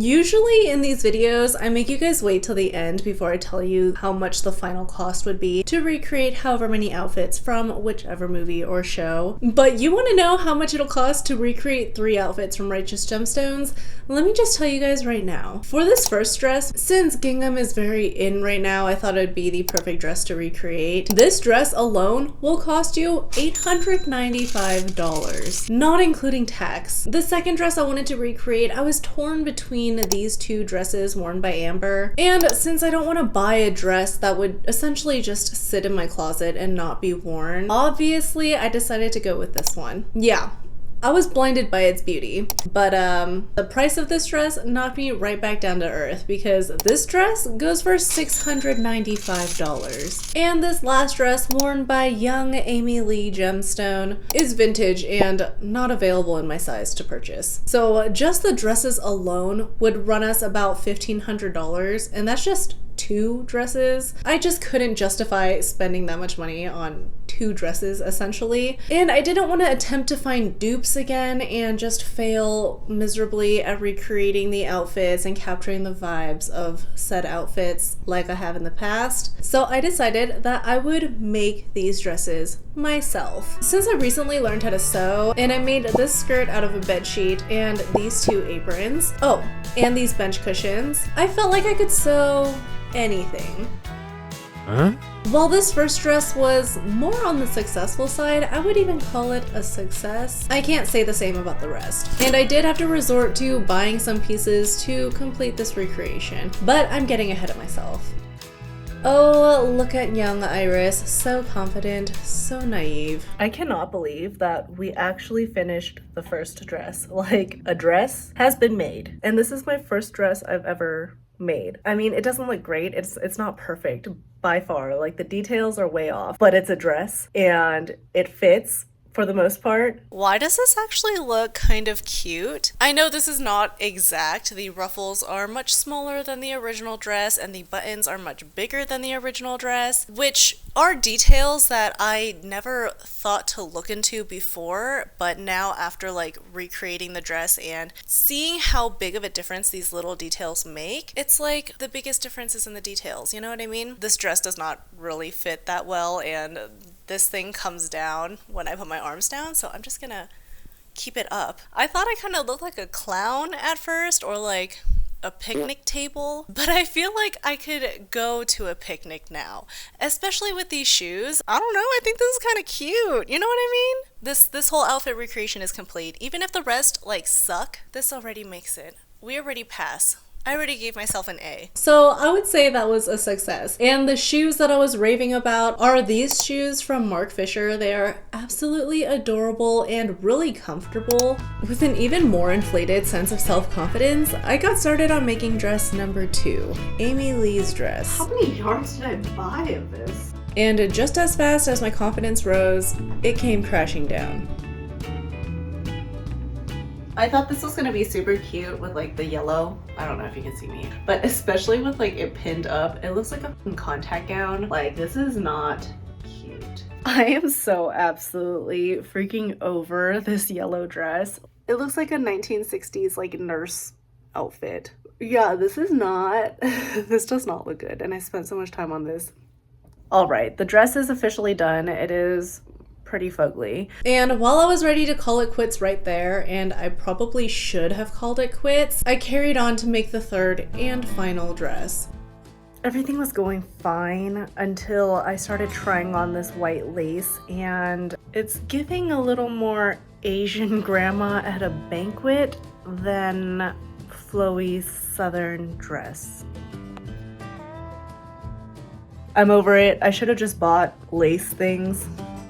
Usually in these videos, I make you guys wait till the end before I tell you how much the final cost would be to recreate however many outfits from whichever movie or show. But you want to know how much it'll cost to recreate 3 outfits from Righteous Gemstones? Let me just tell you guys right now. For this first dress, since gingham is very in right now, I thought it would be the perfect dress to recreate. This dress alone will cost you $895, not including tax. The second dress I wanted to recreate, I was torn between these 2 dresses worn by Amber, and since I don't want to buy a dress that would essentially just sit in my closet and not be worn, obviously I decided to go with this one. Yeah, I was blinded by its beauty, but the price of this dress knocked me right back down to earth because this dress goes for $695. And this last dress, worn by young Amy Lee Gemstone, is vintage and not available in my size to purchase. So just the dresses alone would run us about $1,500, and that's just 2 dresses. I just couldn't justify spending that much money on 2 dresses essentially. And I didn't want to attempt to find dupes again and just fail miserably at recreating the outfits and capturing the vibes of said outfits like I have in the past. So I decided that I would make these dresses myself. Since I recently learned how to sew, and I made this skirt out of a bed sheet and these 2 aprons, oh, and these bench cushions, I felt like I could sew anything. Huh? While this first dress was more on the successful side, I would even call it a success. I can't say the same about the rest. And I did have to resort to buying some pieces to complete this recreation, but I'm getting ahead of myself. Oh, look at young Iris, so confident, so naive. I cannot believe that we actually finished the first dress. Like, a dress has been made. And this is my first dress I've ever made. I mean, it doesn't look great. It's not perfect by far. Like, the details are way off, but it's a dress and it fits for the most part. Why does this actually look kind of cute? I know this is not exact. The ruffles are much smaller than the original dress and the buttons are much bigger than the original dress, which are details that I never thought to look into before, but now after like recreating the dress and seeing how big of a difference these little details make, it's like the biggest difference is in the details, you know what I mean? This dress does not really fit that well, and this thing comes down when I put my arms down, so I'm just gonna keep it up. I thought I kind of looked like a clown at first, or like a picnic table, but I feel like I could go to a picnic now, especially with these shoes. I don't know, I think this is kind of cute, you know what I mean? This whole outfit recreation is complete. Even if the rest like suck, this already makes it. We already pass. I already gave myself an A. So I would say that was a success. And the shoes that I was raving about are these shoes from Mark Fisher. They are absolutely adorable and really comfortable. With an even more inflated sense of self-confidence, I got started on making dress number 2, Amy Lee's dress. How many yards did I buy of this? And just as fast as my confidence rose, it came crashing down. I thought this was gonna be super cute with like the yellow. I don't know if you can see me, but especially with like it pinned up, it looks like a contact gown. Like, this is not cute. I am so absolutely freaking over this yellow dress. It looks like a 1960s like nurse outfit. Yeah, this is not, this does not look good. And I spent so much time on this. All right, the dress is officially done. It is pretty fugly. And while I was ready to call it quits right there, and I probably should have called it quits, I carried on to make the third and final dress. Everything was going fine until I started trying on this white lace, and it's giving a little more Asian grandma at a banquet than flowy southern dress. I'm over it. I should have just bought lace things.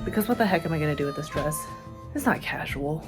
Because what the heck am I gonna do with this dress? It's not casual.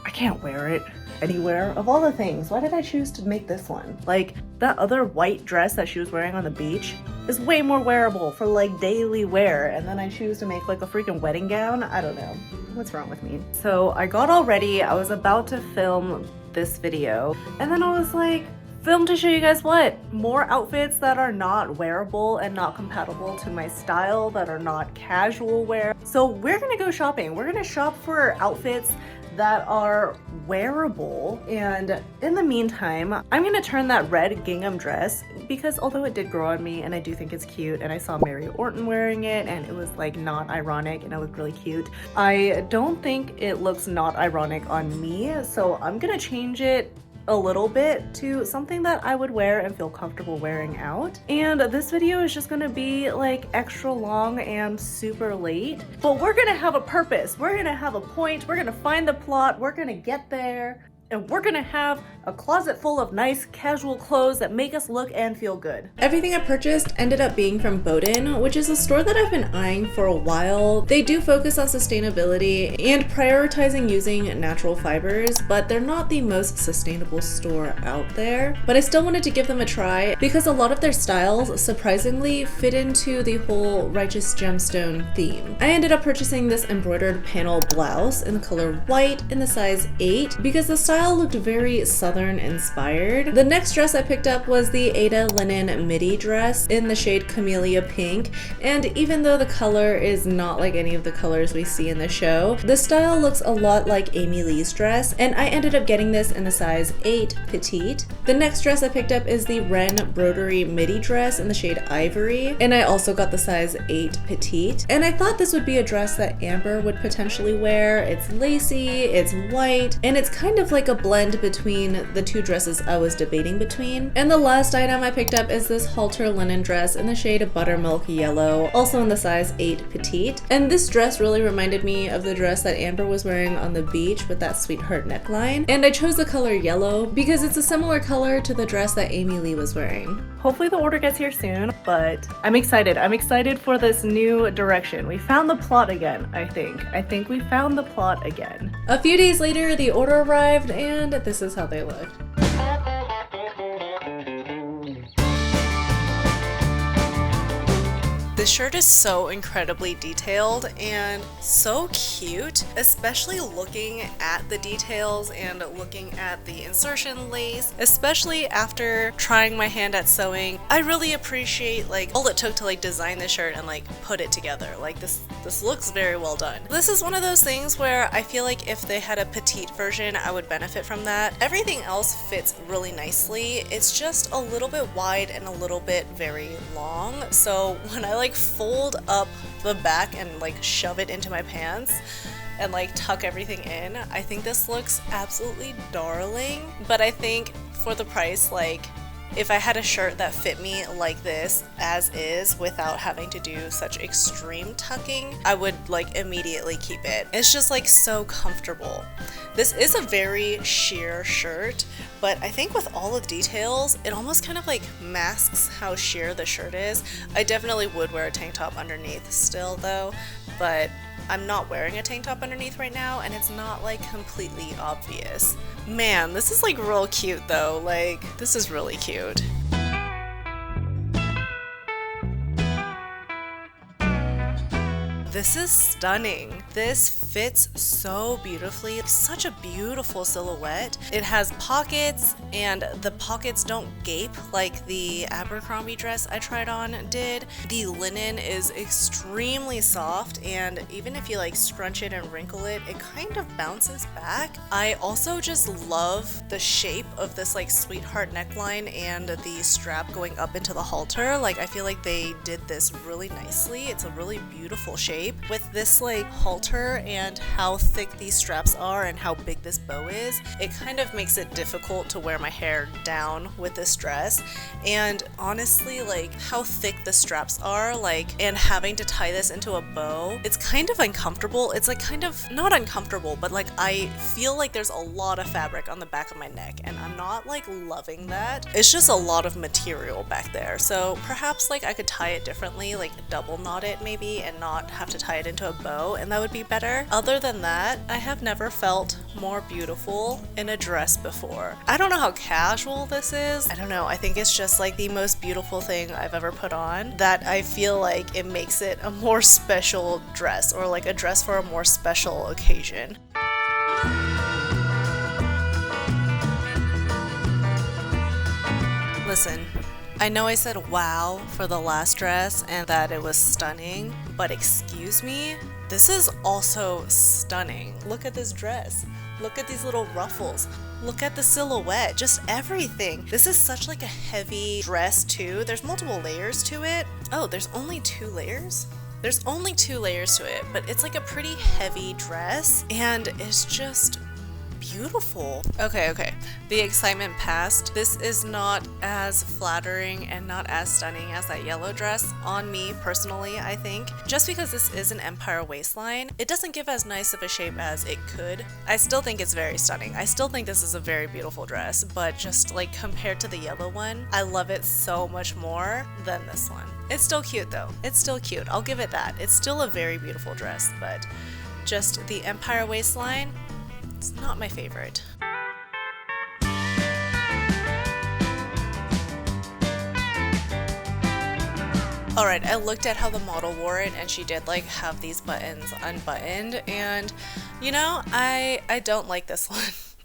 I can't wear it anywhere. Of all the things, why did I choose to make this one? Like, that other white dress that she was wearing on the beach is way more wearable for like daily wear, and then I choose to make like a freaking wedding gown? I don't know. What's wrong with me? So I got all ready. I was about to film this video, and then I was like, film to show you guys what? More outfits that are not wearable and not compatible to my style, that are not casual wear. So we're gonna go shopping. We're gonna shop for outfits that are wearable. And in the meantime, I'm gonna turn that red gingham dress, because although it did grow on me and I do think it's cute, and I saw Mary Orton wearing it and it was like not ironic and it looked really cute, I don't think it looks not ironic on me. So I'm gonna change it a little bit to something that I would wear and feel comfortable wearing out. And this video is just gonna be like extra long and super late, but we're gonna have a purpose, we're gonna have a point, we're gonna find the plot, we're gonna get there, and we're gonna have a closet full of nice casual clothes that make us look and feel good. Everything I purchased ended up being from Boden, which is a store that I've been eyeing for a while. They do focus on sustainability and prioritizing using natural fibers, but they're not the most sustainable store out there. But I still wanted to give them a try because a lot of their styles surprisingly fit into the whole Righteous Gemstone theme. I ended up purchasing this embroidered panel blouse in the color white in the size 8 because the style looked very southern inspired. The next dress I picked up was the Ada linen midi dress in the shade Camellia Pink, and even though the color is not like any of the colors we see in the show, the style looks a lot like Amy Lee's dress, and I ended up getting this in the size 8 petite. The next dress I picked up is the Ren broderie midi dress in the shade Ivory, and I also got the size 8 petite. And I thought this would be a dress that Amber would potentially wear. It's lacy, it's white, and it's kind of like a blend between the two dresses I was debating between. And the last item I picked up is this halter linen dress in the shade Buttermilk Yellow, also in the size 8 petite. And this dress really reminded me of the dress that Amber was wearing on the beach with that sweetheart neckline. And I chose the color yellow because it's a similar color to the dress that Amy Lee was wearing. Hopefully the order gets here soon, but I'm excited. I'm excited for this new direction. We found the plot again, I think. I think we found the plot again. A few days later, the order arrived, and this is how they looked. This shirt is so incredibly detailed and so cute, especially looking at the details and looking at the insertion lace, especially after trying my hand at sewing. I really appreciate like all it took to like design this shirt and like put it together. Like this looks very well done. This is one of those things where I feel like if they had a petite version, I would benefit from that. Everything else fits really nicely. It's just a little bit wide and a little bit very long. So when I like fold up the back and like shove it into my pants and like tuck everything in, I think this looks absolutely darling. But I think for the price, like if I had a shirt that fit me like this as is without having to do such extreme tucking, I would like immediately keep it. It's just like so comfortable. This is a very sheer shirt, but I think with all the details, it almost kind of like masks how sheer the shirt is. I definitely would wear a tank top underneath still though, but I'm not wearing a tank top underneath right now and it's not like completely obvious. Man, this is like real cute though. Like, this is really cute. This is stunning. This fits so beautifully. It's such a beautiful silhouette. It has pockets and the pockets don't gape like the Abercrombie dress I tried on did. The linen is extremely soft and even if you like scrunch it and wrinkle it, it kind of bounces back. I also just love the shape of this like sweetheart neckline and the strap going up into the halter. Like I feel like they did this really nicely. It's a really beautiful shape. With this like halter and how thick these straps are and how big this bow is, it kind of makes it difficult to wear my hair down with this dress. And honestly, like how thick the straps are, like, and having to tie this into a bow, it's kind of uncomfortable. It's like kind of not uncomfortable, but like I feel like there's a lot of fabric on the back of my neck and I'm not like loving that. It's just a lot of material back there. So perhaps like I could tie it differently, like double knot it maybe and not have to tie it into a bow, and that would be better. Other than that, I have never felt more beautiful in a dress before. I don't know how casual this is. I don't know. I think it's just like the most beautiful thing I've ever put on that I feel like it makes it a more special dress or like a dress for a more special occasion. Listen, I know I said wow for the last dress and that it was stunning, but excuse me, this is also stunning. Look at this dress. Look at these little ruffles. Look at the silhouette, just everything. This is such like a heavy dress too. There's multiple layers to it. Oh, there's only 2 layers? There's only 2 layers to it, but it's like a pretty heavy dress and it's just beautiful. Okay. The excitement passed. This is not as flattering and not as stunning as that yellow dress on me personally, I think. Just because this is an empire waistline, it doesn't give as nice of a shape as it could. I still think it's very stunning. I still think this is a very beautiful dress, but just like compared to the yellow one, I love it so much more than this one. It's still cute though. It's still cute. I'll give it that. It's still a very beautiful dress, but just the empire waistline, it's not my favorite. Alright, I looked at how the model wore it and she did like have these buttons unbuttoned, and you know, I don't like this one.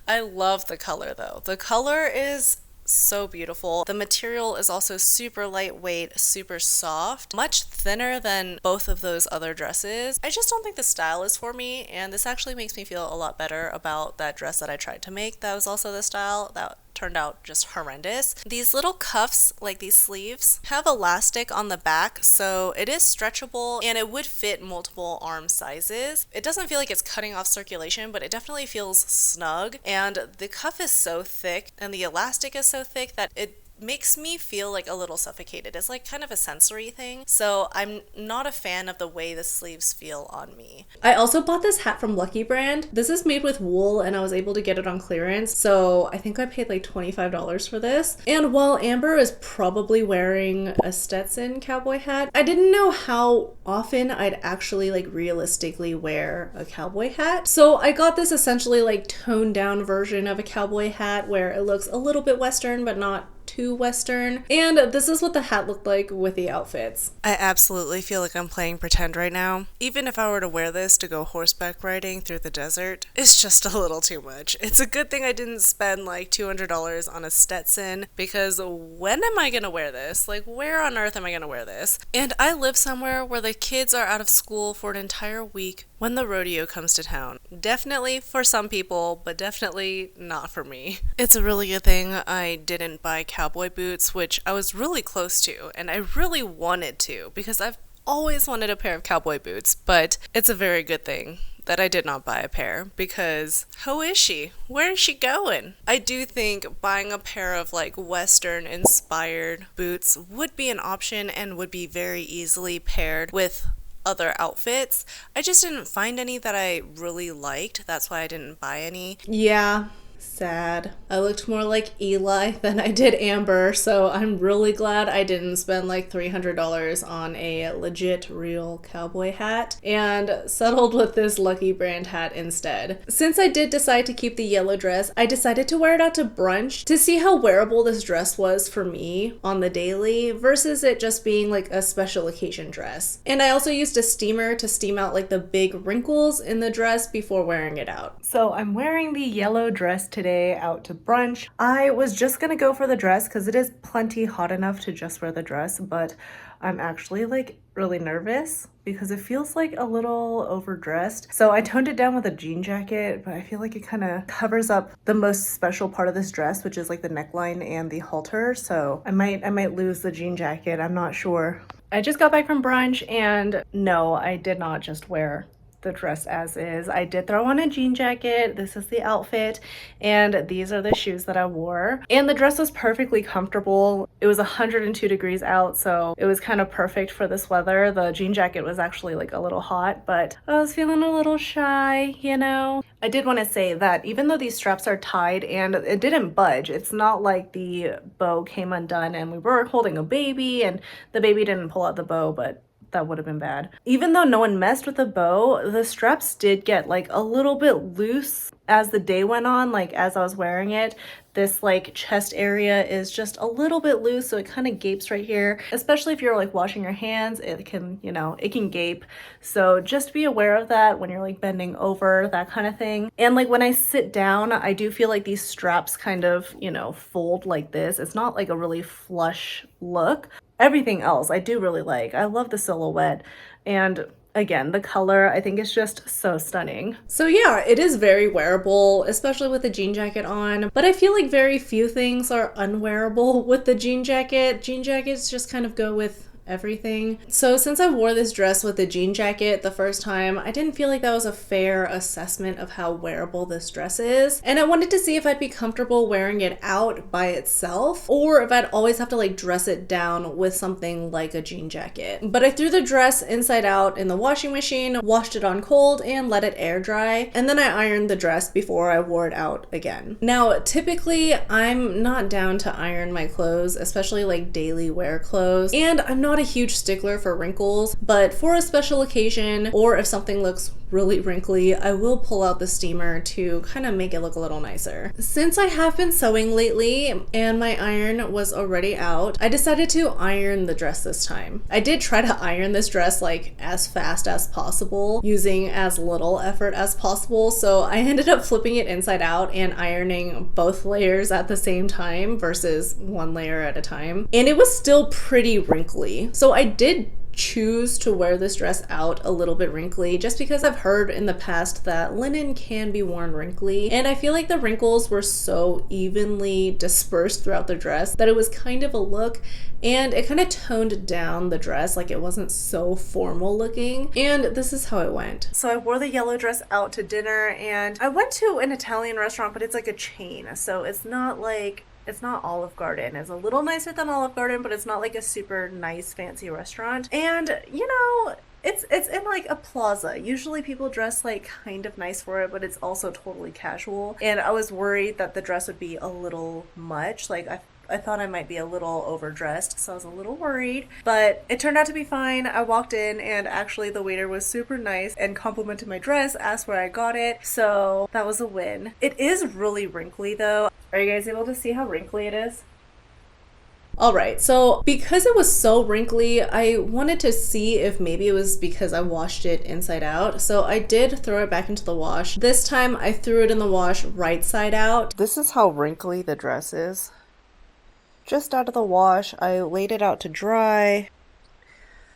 I love the color though. The color is so beautiful. The material is also super lightweight, super soft, much thinner than both of those other dresses. I just don't think the style is for me, and this actually makes me feel a lot better about that dress that I tried to make that was also the style. That turned out just horrendous. These little cuffs, like these sleeves, have elastic on the back, so it is stretchable and it would fit multiple arm sizes. It doesn't feel like it's cutting off circulation, but it definitely feels snug, and the cuff is so thick and the elastic is so thick that it makes me feel like a little suffocated. It's like kind of a sensory thing, so I'm not a fan of the way the sleeves feel on me. I also bought this hat from Lucky Brand. This is made with wool and I was able to get it on clearance, so I think I paid like $25 for this. And while Amber is probably wearing a Stetson cowboy hat, I didn't know how often I'd actually like realistically wear a cowboy hat. So I got this essentially like toned down version of a cowboy hat where it looks a little bit Western but not too Western, and this is what the hat looked like with the outfits. I absolutely feel like I'm playing pretend right now. Even if I were to wear this to go horseback riding through the desert, it's just a little too much. It's a good thing I didn't spend like $200 on a Stetson, because when am I gonna wear this? Like, where on earth am I gonna wear this? And I live somewhere where the kids are out of school for an entire week when the rodeo comes to town. Definitely for some people, but definitely not for me. It's a really good thing I didn't buy cowboy boots, which I was really close to, and I really wanted to, because I've always wanted a pair of cowboy boots, but it's a very good thing that I did not buy a pair, because who is she? Where is she going? I do think buying a pair of like Western inspired boots would be an option and would be very easily paired with other outfits. I just didn't find any that I really liked. That's why I didn't buy any. Yeah. Sad. I looked more like Eli than I did Amber, so I'm really glad I didn't spend like $300 on a legit real cowboy hat and settled with this Lucky Brand hat instead. Since I did decide to keep the yellow dress, I decided to wear it out to brunch to see how wearable this dress was for me on the daily versus it just being like a special occasion dress. And I also used a steamer to steam out like the big wrinkles in the dress before wearing it out. So I'm wearing the yellow dress today out to brunch. I was just gonna go for the dress because it is plenty hot enough to just wear the dress, but I'm actually like really nervous because it feels like a little overdressed. So I toned it down with a jean jacket, but I feel like it kind of covers up the most special part of this dress, which is like the neckline and the halter. So I might lose the jean jacket. I'm not sure. I just got back from brunch, and no, I did not just wear the dress as is. I did throw on a jean jacket. This is the outfit, and these are the shoes that I wore. And the dress was perfectly comfortable. It was 102 degrees out, so it was kind of perfect for this weather. The jean jacket was actually like a little hot, but I was feeling a little shy, you know? I did want to say that even though these straps are tied and it didn't budge, it's not like the bow came undone and we were holding a baby and the baby didn't pull out the bow, but that would have been bad. Even though no one messed with the bow, the straps did get like a little bit loose as the day went on. Like as I was wearing it, this like chest area is just a little bit loose, so it kind of gapes right here. Especially if you're like washing your hands, it can, you know, it can gape. So just be aware of that when you're like bending over, that kind of thing. And like when I sit down, I do feel like these straps kind of, you know, fold like this. It's not like a really flush look. Everything else I do really like. I love the silhouette, and Again, the color, I think, is just so stunning. So yeah, it is very wearable, especially with the jean jacket on, but I feel like very few things are unwearable with the jean jacket. Jean jackets just kind of go with everything. So since I wore this dress with the jean jacket the first time, I didn't feel like that was a fair assessment of how wearable this dress is. And I wanted to see if I'd be comfortable wearing it out by itself, or if I'd always have to like dress it down with something like a jean jacket. But I threw the dress inside out in the washing machine, washed it on cold, and let it air dry. And then I ironed the dress before I wore it out again. Now, typically I'm not down to iron my clothes, especially like daily wear clothes. And I'm not a huge stickler for wrinkles, but for a special occasion, or if something looks really wrinkly, I will pull out the steamer to kind of make it look a little nicer. Since I have been sewing lately and my iron was already out, I decided to iron the dress this time. I did try to iron this dress like as fast as possible, using as little effort as possible, so I ended up flipping it inside out and ironing both layers at the same time versus one layer at a time, and it was still pretty wrinkly. So I did choose to wear this dress out a little bit wrinkly just because I've heard in the past that linen can be worn wrinkly, and I feel like the wrinkles were so evenly dispersed throughout the dress that it was kind of a look, and it kind of toned down the dress, like it wasn't so formal looking. And this is how it went. So I wore the yellow dress out to dinner, and I went to an Italian restaurant, but it's like a chain, so it's not Olive Garden. It's a little nicer than Olive Garden, but it's not like a super nice fancy restaurant. And you know, it's in like a plaza. Usually people dress like kind of nice for it, but it's also totally casual. And I was worried that the dress would be a little much. Like I thought I might be a little overdressed, so I was a little worried, but it turned out to be fine. I walked in and actually the waiter was super nice and complimented my dress, asked where I got it, so that was a win. It is really wrinkly though. Are you guys able to see how wrinkly it is? Alright, so because it was so wrinkly, I wanted to see if maybe it was because I washed it inside out. So I did throw it back into the wash. This time I threw it in the wash right side out. This is how wrinkly the dress is. Just out of the wash, I laid it out to dry.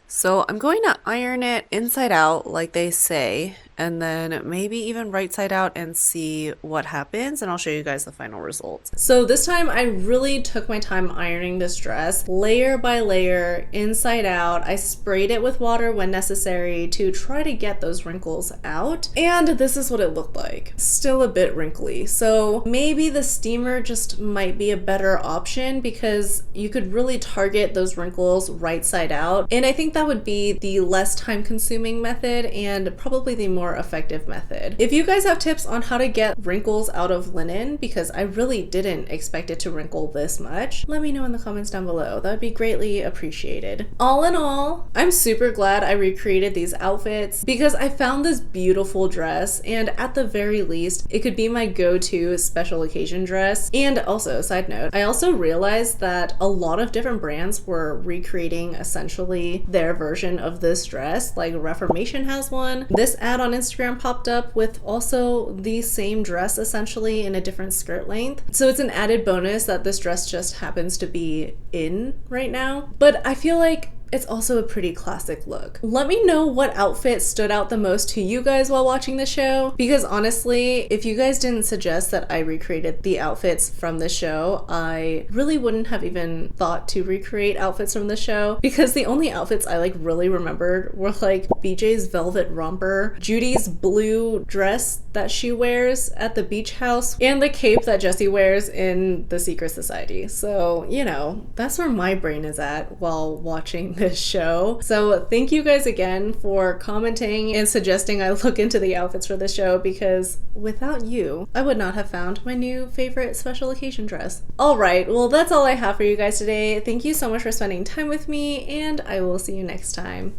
So I'm going to iron it inside out like they say, and then maybe even right side out and see what happens, and I'll show you guys the final results. So this time I really took my time ironing this dress, layer by layer, inside out. I sprayed it with water when necessary to try to get those wrinkles out, and this is what it looked like. Still a bit wrinkly, so maybe the steamer just might be a better option because you could really target those wrinkles right side out, and I think that would be the less time consuming method and probably the more effective method. If you guys have tips on how to get wrinkles out of linen, because I really didn't expect it to wrinkle this much, let me know in the comments down below. That would be greatly appreciated. All in all, I'm super glad I recreated these outfits because I found this beautiful dress, and at the very least, it could be my go-to special occasion dress. And also, side note, I also realized that a lot of different brands were recreating essentially their version of this dress. Like Reformation has one. This ad on Instagram popped up with also the same dress essentially in a different skirt length. So it's an added bonus that this dress just happens to be in right now. But I feel like it's also a pretty classic look. Let me know what outfit stood out the most to you guys while watching the show, because honestly, if you guys didn't suggest that I recreated the outfits from the show, I really wouldn't have even thought to recreate outfits from the show, because the only outfits I like really remembered were like BJ's velvet romper, Judy's blue dress that she wears at the beach house, and the cape that Jessie wears in The Secret Society. So, you know, that's where my brain is at while watching this show. So thank you guys again for commenting and suggesting I look into the outfits for this show, because without you, I would not have found my new favorite special occasion dress. Alright, well that's all I have for you guys today. Thank you so much for spending time with me, and I will see you next time.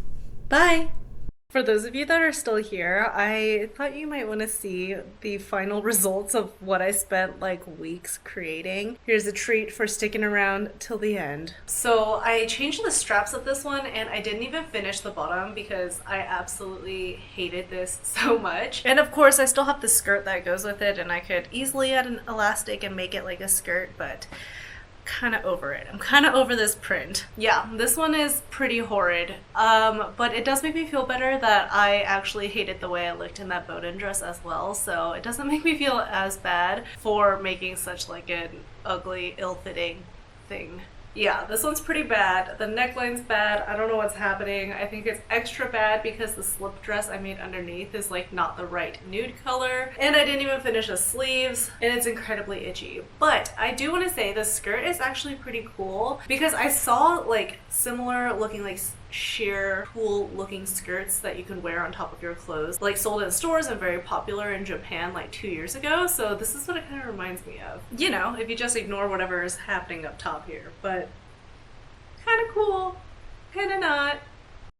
Bye! For those of you that are still here, I thought you might want to see the final results of what I spent like weeks creating. Here's a treat for sticking around till the end. So I changed the straps of this one, and I didn't even finish the bottom because I absolutely hated this so much. And of course I still have the skirt that goes with it, and I could easily add an elastic and make it like a skirt, but kind of over it. I'm kind of over this print. Yeah, this one is pretty horrid. But it does make me feel better that I actually hated the way I looked in that Boden dress as well, so it doesn't make me feel as bad for making such like an ugly, ill-fitting thing. Yeah, this one's pretty bad. The neckline's bad. I don't know what's happening. I think it's extra bad because the slip dress I made underneath is like not the right nude color. And I didn't even finish the sleeves and it's incredibly itchy. But I do want to say the skirt is actually pretty cool because I saw like similar looking like sheer cool looking skirts that you can wear on top of your clothes like sold in stores and very popular in Japan like 2 years ago. So this is what it kind of reminds me of, you know, if you just ignore whatever is happening up top here. But kind of cool, kind of not.